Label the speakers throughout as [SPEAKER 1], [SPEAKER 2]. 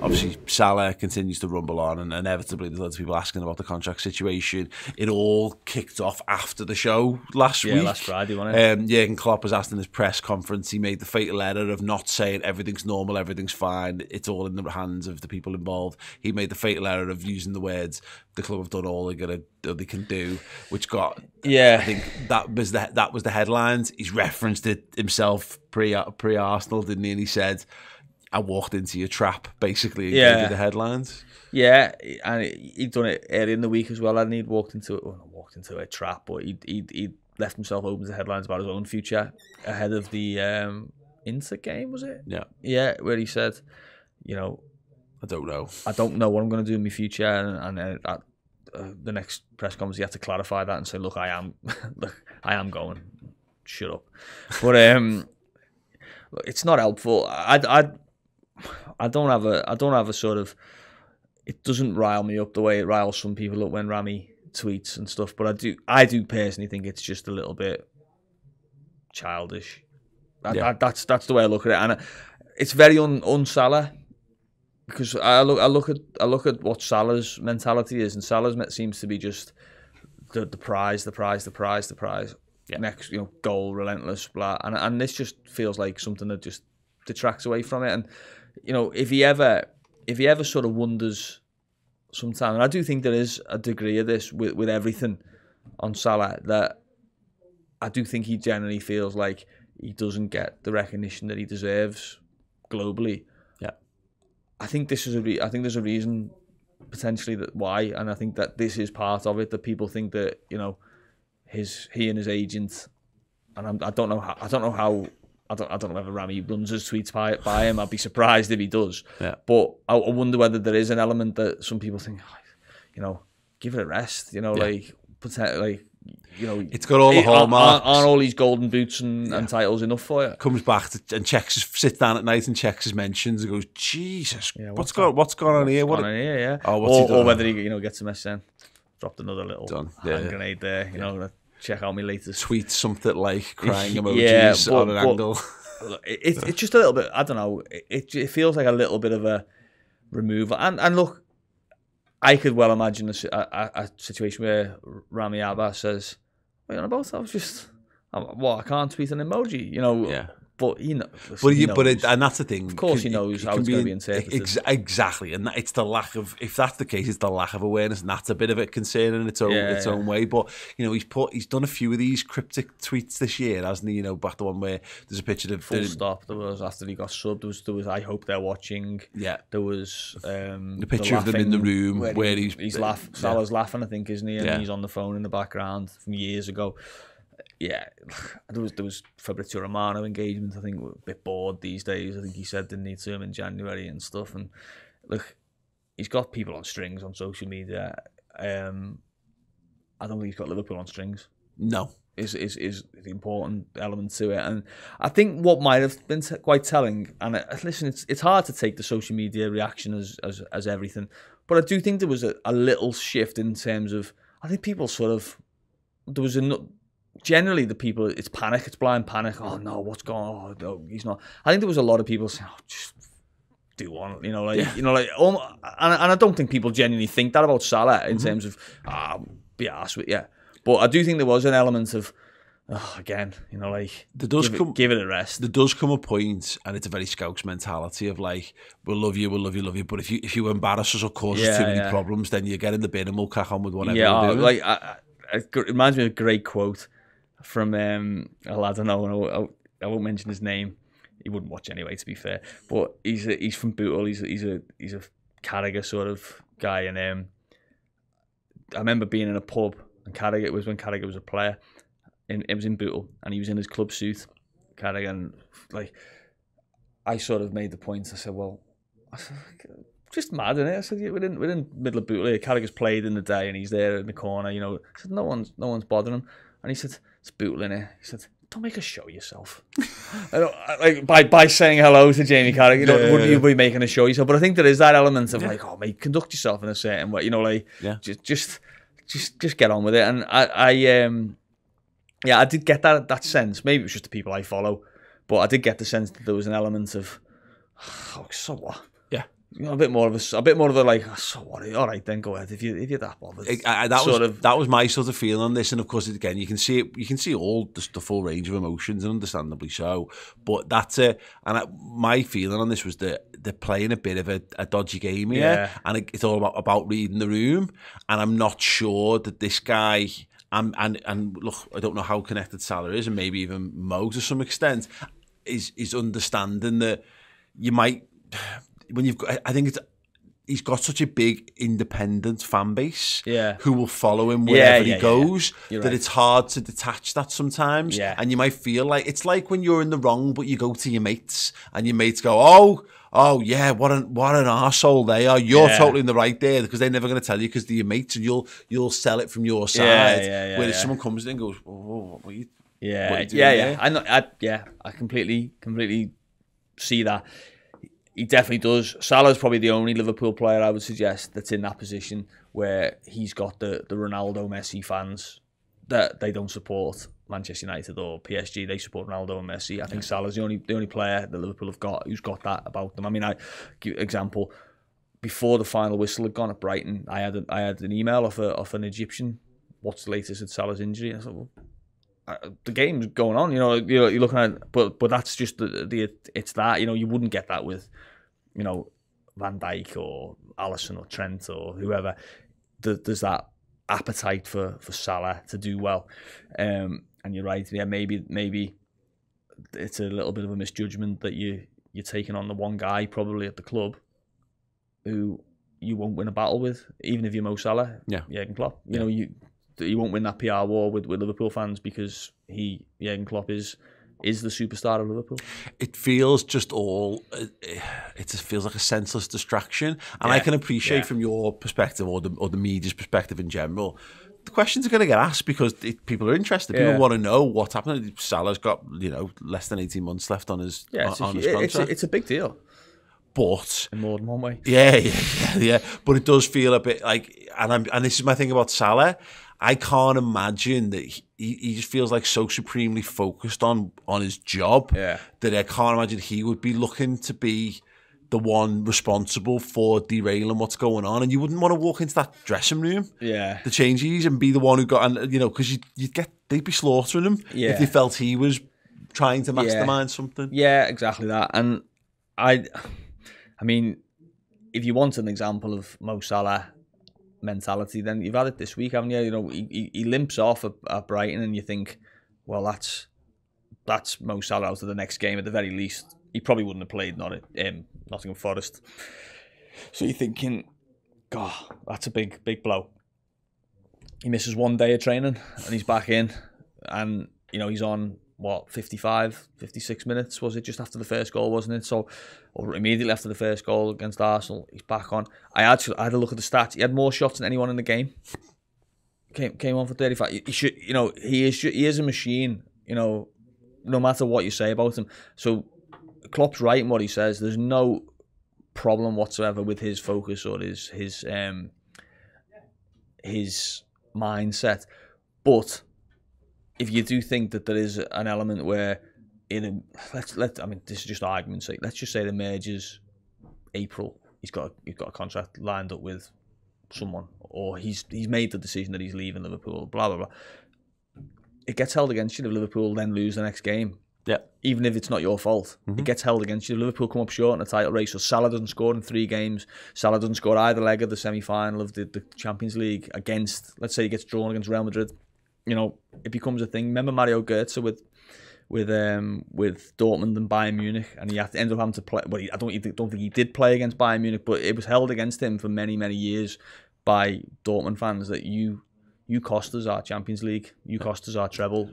[SPEAKER 1] obviously Salah continues to rumble on, and inevitably there's lots of people asking about the contract situation. It all kicked off after the show last week.
[SPEAKER 2] Yeah, last Friday, wasn't it?
[SPEAKER 1] Jurgen Klopp was asked in his press conference. He made the fatal error of not saying everything's normal, everything's fine, it's all in the hands of the people involved. He made the fatal error of using the words, the club have done all they can do, which got, I think that was the headlines. He's referenced it himself pre-Arsenal, didn't he? And he said, I walked into your trap, basically, and gave you the headlines.
[SPEAKER 2] Yeah, and he'd done it earlier in the week as well, and he'd walked into a trap, but he'd left himself open to headlines about his own future ahead of the Inter game, was it?
[SPEAKER 1] Yeah.
[SPEAKER 2] Yeah, where he said, you know,
[SPEAKER 1] I don't know
[SPEAKER 2] what I'm going to do in my future, and at the next press conference he had to clarify that and say, look, I am going. Shut up. But it's not helpful. I don't have a sort of, it doesn't rile me up the way it riles some people up when Ramy tweets and stuff, but I do personally think it's just a little bit childish. That's the way I look at it, and it's very un-Salah, because I look at what Salah's mentality is, and Salah's seems to be just the prize. Yeah. Next, goal, relentless, blah, and this just feels like something that just detracts away from it. And if he ever sort of wonders sometime, and I do think there is a degree of this with everything on Salah, that I do think he generally feels like he doesn't get the recognition that he deserves globally.
[SPEAKER 1] Yeah,
[SPEAKER 2] I think there's a reason potentially that why, and I think that this is part of it, that people think that he and his agent, and I don't know how. I don't know whether Ramy runs his tweets by him. I'd be surprised if he does. Yeah. But I wonder whether there is an element that some people think, give it a rest.
[SPEAKER 1] It's got all the hallmarks.
[SPEAKER 2] Aren't all these golden boots and titles enough for you?
[SPEAKER 1] Comes back and sits down at night and checks his mentions and goes, Jesus, what's going on here?
[SPEAKER 2] Or whether he gets a message saying, dropped another little hand grenade there. Check out my latest
[SPEAKER 1] tweet, something like crying emojis on an angle.
[SPEAKER 2] It's just a little bit, I don't know, it feels like a little bit of a removal. And look, I could well imagine a situation where Ramy Abbas says, what are you on about? I can't tweet an emoji,
[SPEAKER 1] Yeah.
[SPEAKER 2] But
[SPEAKER 1] and that's the thing.
[SPEAKER 2] Of course, he knows how it's going to be interpreted.
[SPEAKER 1] Exactly, and it's the lack of. If that's the case, it's the lack of awareness, and that's a bit of a concern in its own way. But he's done a few of these cryptic tweets this year, hasn't he? Back the one where there's a picture of
[SPEAKER 2] full stop. There was after he got subbed. There was I hope they're watching.
[SPEAKER 1] Yeah.
[SPEAKER 2] There was
[SPEAKER 1] the picture of them in the room where he's
[SPEAKER 2] laughing. Salah's laughing, I think, isn't he? And he's on the phone in the background from years ago. Yeah, there was Fabrizio Romano engagement. I think we're a bit bored these days. I think he said didn't need to him in January and stuff. And look, he's got people on strings on social media. I don't think he's got Liverpool on strings.
[SPEAKER 1] No,
[SPEAKER 2] is the important element to it. And I think what might have been quite telling. And listen, it's hard to take the social media reaction as everything, but I do think there was a little shift in terms of, I think people sort of, there was generally the people, it's panic, it's blind panic. Oh no, what's going on? Oh, no, he's not. I think there was a lot of people saying, just do one, and I don't think people genuinely think that about Salah in terms of be arsed with But I do think there was an element of again, give it a rest.
[SPEAKER 1] There does come a point, and it's a very Scouts mentality of like, we'll love you. But if you embarrass us or cause us too many problems, then you get in the bin and we'll crack on with whatever we're doing.
[SPEAKER 2] It reminds me of a great quote from a lad I know. I won't mention his name. He wouldn't watch anyway, to be fair. But he's from Bootle. He's a Carragher sort of guy. And I remember being in a pub, and Carragher was when Carragher was a player. It was in Bootle, and he was in his club suit, Carragher. And I sort of made the point. I said, well, just mad, isn't it? I said, we're in the middle of Bootle here. Carragher's played in the day, and he's there in the corner. I said, no one's bothering him. And he said, it's Bootle in here. He said, don't make a show of yourself. by saying hello to Jamie Carragher, wouldn't you be making a show of yourself? But I think there is that element of oh mate, conduct yourself in a certain way. Just get on with it. And I did get that sense. Maybe it was just the people I follow, but I did get the sense that there was an element of, so what?
[SPEAKER 1] Yeah.
[SPEAKER 2] You know, a bit more of a like, so what? All right, then go ahead if you're that bothered.
[SPEAKER 1] That was my sort of feeling on this, and of course, again, you can see all the full range of emotions, and understandably so. But that's it. And my feeling on this was that they're playing a bit of a dodgy game here, and it's all about reading the room. And I'm not sure that this guy. And look, I don't know how connected Salah is, and maybe even Mo to some extent, is understanding that you might. When you've got, I think he's got such a big independent fan base who will follow him wherever he goes that it's hard to detach that sometimes. And you might feel like it's like when you're in the wrong, but you go to your mates and your mates go, oh yeah, what an arsehole they are. You're totally in the right there because they're never going to tell you because they're your mates, and you'll sell it from your side. Whereas someone comes in and goes, oh, what are you doing?
[SPEAKER 2] I completely see that. He definitely does. Salah's probably the only Liverpool player I would suggest that's in that position where he's got the Ronaldo, Messi fans that they don't support Manchester United or PSG. They support Ronaldo and Messi. I think Salah's the only player that Liverpool have got who's got that about them. I mean, I give example, before the final whistle had gone at Brighton, I had an email off an Egyptian. What's the latest with Salah's injury? And I thought, well, the game's going on, you're looking at, but that's just it's that, you wouldn't get that with, Van Dijk or Alisson or Trent or whoever. There's that appetite for Salah to do well, and you're right. Yeah, maybe it's a little bit of a misjudgment that you're taking on the one guy probably at the club who you won't win a battle with, even if you're Mo Salah. Jurgen Klopp. You won't win that PR war with Liverpool fans because Jurgen Klopp is the superstar of Liverpool.
[SPEAKER 1] It feels it feels like a senseless distraction, and I can appreciate from your perspective or the media's perspective in general, the questions are going to get asked because people are interested. People want to know what's happening. Salah's got less than 18 months left on his contract.
[SPEAKER 2] It's a big deal.
[SPEAKER 1] But
[SPEAKER 2] in more than one way,
[SPEAKER 1] But it does feel a bit like, and this is my thing about Salah. I can't imagine that he just feels like so supremely focused on his job that I can't imagine he would be looking to be the one responsible for derailing what's going on. And you wouldn't want to walk into that dressing room, the changes, and be the one who got, because they'd be slaughtering him if they felt he was trying to mastermind something. Yeah,
[SPEAKER 2] exactly that. And I mean, if you want an example of Mo Salah mentality, then you've had it this week, haven't you? He limps off at Brighton, and you think, well, that's Mo Salah out of the next game at the very least. He probably wouldn't have played Nottingham Forest. So you're thinking, God, that's a big blow. He misses one day of training, and he's back in, and he's on 56 minutes, was it, just after the first goal, wasn't it? So, or immediately after the first goal against Arsenal, he's back on. I had a look at the stats. He had more shots than anyone in the game. Came on for 35. He should, he is a machine. No matter what you say about him. So Klopp's right in what he says. There's no problem whatsoever with his focus or his mindset, but if you do think that there is an element where I mean, this is just argument's sake. Let's just say it emerges April. He's got a contract lined up with someone, or he's made the decision that he's leaving Liverpool. Blah blah blah. It gets held against you if Liverpool then lose the next game. Yeah. Even if it's not your fault, it gets held against you. If Liverpool come up short in the title race, so Salah doesn't score in 3 games. Salah doesn't score either leg of the semi-final of the Champions League against. Let's say he gets drawn against Real Madrid. It becomes a thing. Remember Mario Götze with Dortmund and Bayern Munich, and he ended up having to play. Well, I don't think he did play against Bayern Munich, but it was held against him for many years by Dortmund fans that you cost us our Champions League, you cost us our treble.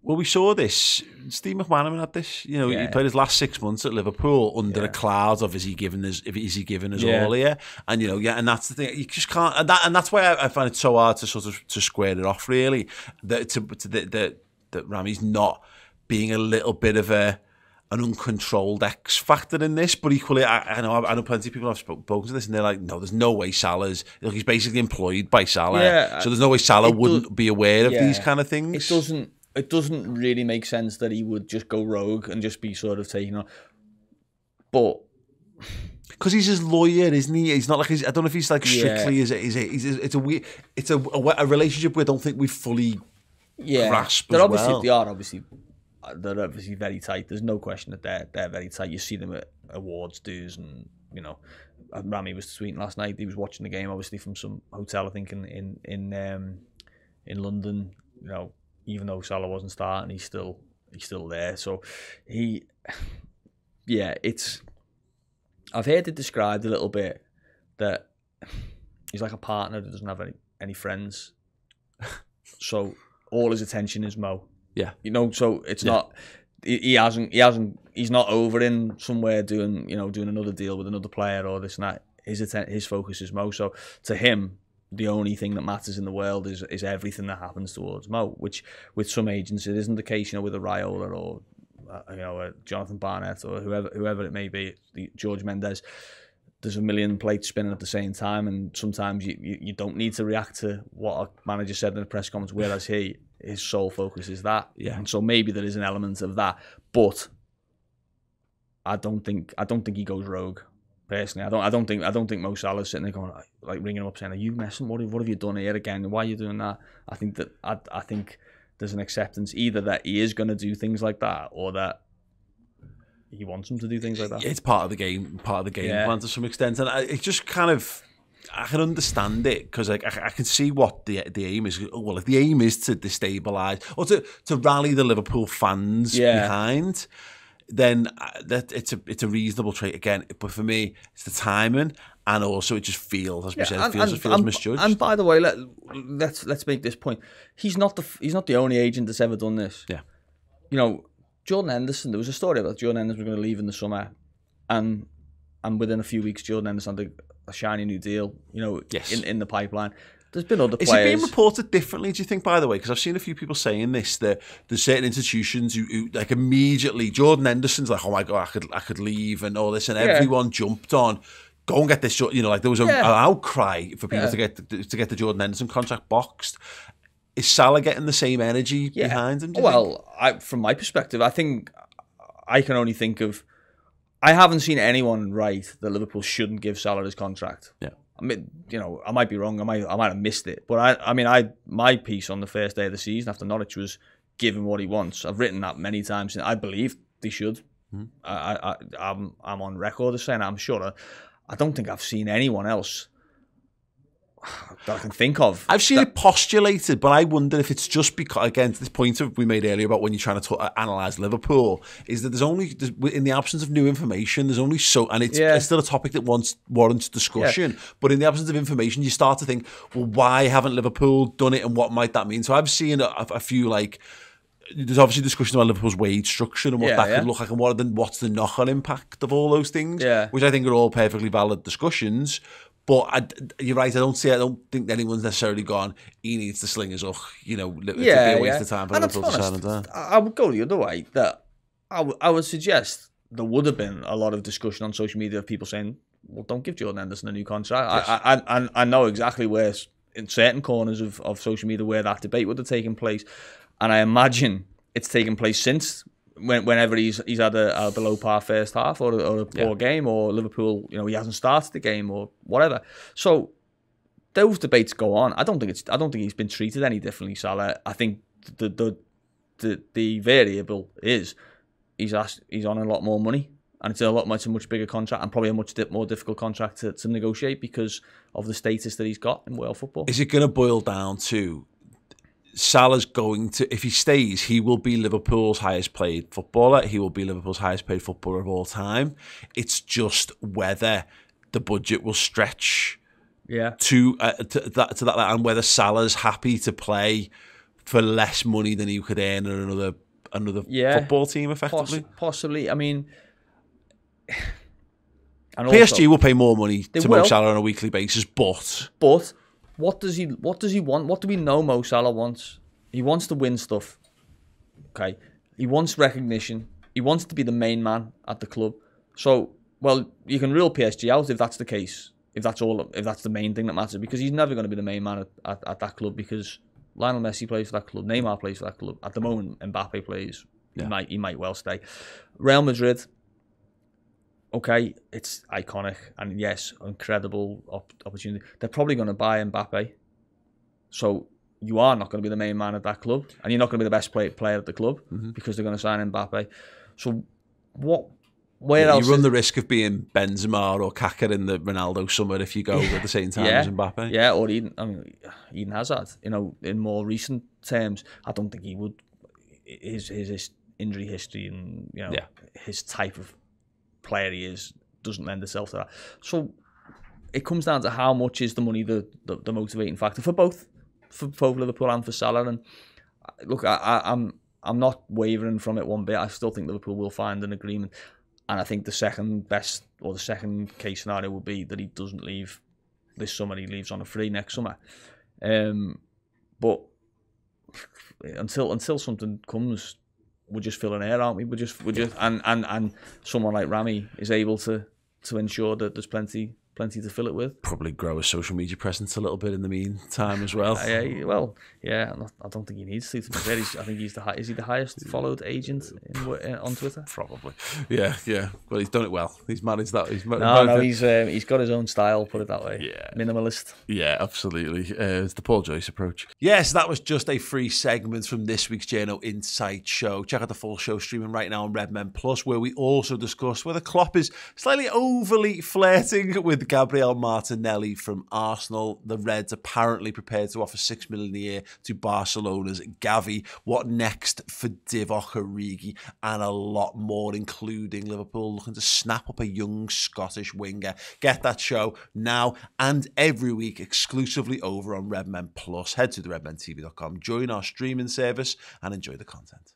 [SPEAKER 1] Well, we saw this. Steve McManaman had this. He played his last 6 months at Liverpool under a cloud of is he giving us all here? And and that's the thing. You just can't. And that's why I find it so hard to sort of to square it off. Really, that Ramy's not being a little bit of an uncontrolled X factor in this. But equally, I know plenty of people have spoken to this, and they're like, no, there's no way Salah's. He's basically employed by Salah, so there's no way Salah wouldn't be aware of these kind of things.
[SPEAKER 2] It doesn't really make sense that he would just go rogue and just be sort of taking on. But
[SPEAKER 1] because he's his lawyer, isn't he? He's not like I don't know if he's like strictly it's a weird, it's a relationship we don't think we fully grasp.
[SPEAKER 2] They're obviously very tight. There's no question that they're very tight. You see them at awards dues, and you know, Ramy was tweeting last night. He was watching the game, obviously from some hotel, I think in London. You know, even though Salah wasn't starting, he's still there. So I've heard it described a little bit that he's like a partner that doesn't have any friends. So all his attention is Mo.
[SPEAKER 1] Yeah.
[SPEAKER 2] You know, so it's not he's not over in somewhere doing another deal with another player or this and that. His focus is Mo. So to him, the only thing that matters in the world is everything that happens towards Mo, which with some agents it isn't the case, you know, with a Raiola or a Jonathan Barnett or whoever it may be, George Mendes. There's a million plates spinning at the same time, and sometimes you don't need to react to what a manager said in a press conference, whereas his sole focus is that.
[SPEAKER 1] Yeah.
[SPEAKER 2] And so maybe there is an element of that, but I don't think he goes rogue. Personally, I don't think Mo Salah's sitting there going like ringing him up saying, "Are you messing? What have you done here again? Why are you doing that?" I think there's an acceptance either that he is going to do things like that, or that he wants him to do things like that.
[SPEAKER 1] It's part of the game plan to some extent, and it just kind of, I can understand it because like I can see what the aim is. Well, if the aim is to destabilise or to rally the Liverpool fans behind, then that it's a reasonable trait again. But for me, it's the timing, and also it just feels, as we said, it feels misjudged.
[SPEAKER 2] And by the way, let's make this point: he's not the only agent that's ever done this.
[SPEAKER 1] Yeah,
[SPEAKER 2] you know, Jordan Henderson. There was a story about Jordan Henderson was going to leave in the summer, and within a few weeks, Jordan Henderson had a shiny new deal. You know, in the pipeline. There's been other players.
[SPEAKER 1] Is it being reported differently, do you think, by the way? Because I've seen a few people saying this, that there's certain institutions who like immediately, Jordan Henderson's like, oh my God, I could leave and all this, and everyone jumped on, go and get this, you know, like there was an outcry for people to get the Jordan Henderson contract boxed. Is Salah getting the same energy behind him?
[SPEAKER 2] Well, from my perspective, I think I can only think of, I haven't seen anyone write that Liverpool shouldn't give Salah his contract.
[SPEAKER 1] Yeah.
[SPEAKER 2] I mean, you know, I might be wrong. I might have missed it. But my piece on the first day of the season after Norwich was give him what he wants. I've written that many times. I believe they should. I'm on record as saying I'm sure. I don't think I've seen anyone else that I can think of.
[SPEAKER 1] I've seen it postulated, but I wonder if it's just because, again, to this point we made earlier about when you're trying to analyse Liverpool, is that there's in the absence of new information, there's only so, and it's still a topic that warrants discussion, but in the absence of information, you start to think, well, why haven't Liverpool done it, and what might that mean? So I've seen a few, like, there's obviously discussion about Liverpool's wage structure and what that could look like, and what's the knock-on impact of all those things, which I think are all perfectly valid discussions. But you're right. I don't think anyone's necessarily gone, he needs to sling his hook. You know, it'd be a waste of time for Liverpool to sign him down.
[SPEAKER 2] I would go the other way. That I would suggest there would have been a lot of discussion on social media of people saying, "Well, don't give Jordan Henderson a new contract." Yes. I know exactly where, in certain corners of social media, where that debate would have taken place, and I imagine it's taken place since. Whenever he's had a below par first half or a poor game, or Liverpool, you know, he hasn't started the game or whatever. So those debates go on. I don't think he's been treated any differently, Salah. I think the variable is he's on a lot more money, and it's a much bigger contract, and probably a much more difficult contract to negotiate because of the status that he's got in world football.
[SPEAKER 1] Is it going to boil down to Salah's going to, if he stays, he will be Liverpool's highest paid footballer. He will be Liverpool's highest paid footballer of all time. It's just whether the budget will stretch to that, and whether Salah's happy to play for less money than he could earn in another football team, effectively.
[SPEAKER 2] Possibly. I mean, and
[SPEAKER 1] PSG will pay more money to Mo Salah on a weekly basis, but
[SPEAKER 2] what does he want? What do we know Mo Salah wants? He wants to win stuff. Okay. He wants recognition. He wants to be the main man at the club. So, well, you can rule PSG out if that's the case. If that's the main thing that matters, because he's never going to be the main man at that club, because Lionel Messi plays for that club, Neymar plays for that club. At the moment, Mbappe plays. He might well stay. Real Madrid, okay, it's iconic, and yes, incredible opportunity. They're probably going to buy Mbappe, so you are not going to be the main man at that club, and you're not going to be the best player at the club because they're going to sign Mbappe. So what? Where else?
[SPEAKER 1] You run the risk of being Benzema or Kaka in the Ronaldo summer if you go at the same time as Mbappe.
[SPEAKER 2] Yeah, or Eden Hazard. You know, in more recent terms, I don't think he would. His injury history and his type of player he is doesn't lend itself to that. So it comes down to how much is the money the motivating factor for both Liverpool and for Salah. And look, I'm not wavering from it one bit. I still think Liverpool will find an agreement. And I think the second best or the second case scenario would be that he doesn't leave this summer. He leaves on a free next summer. But until something comes, we're just filling air, aren't we? We're just and someone like Ramy is able to ensure that there's plenty to fill it with.
[SPEAKER 1] Probably grow a social media presence a little bit in the meantime as well.
[SPEAKER 2] I don't think he needs to. Be fair, I think is he the highest followed agent on Twitter?
[SPEAKER 1] Probably. Yeah. Well, he's done it well. He's managed that. He's
[SPEAKER 2] got his own style. Put it that way.
[SPEAKER 1] Yeah.
[SPEAKER 2] Minimalist.
[SPEAKER 1] Yeah, absolutely. It's the Paul Joyce approach. Yes, that was just a free segment from this week's Journo Insight show. Check out the full show streaming right now on Redmen Plus, where we also discuss whether Klopp is slightly overly flirting with Gabriel Martinelli from Arsenal. The Reds apparently prepared to offer $6 million a year to Barcelona's Gavi. What next for Divock Origi? And a lot more, including Liverpool looking to snap up a young Scottish winger. Get that show now and every week exclusively over on Redmen Plus. Head to the redmentv.com, join our streaming service and enjoy the content.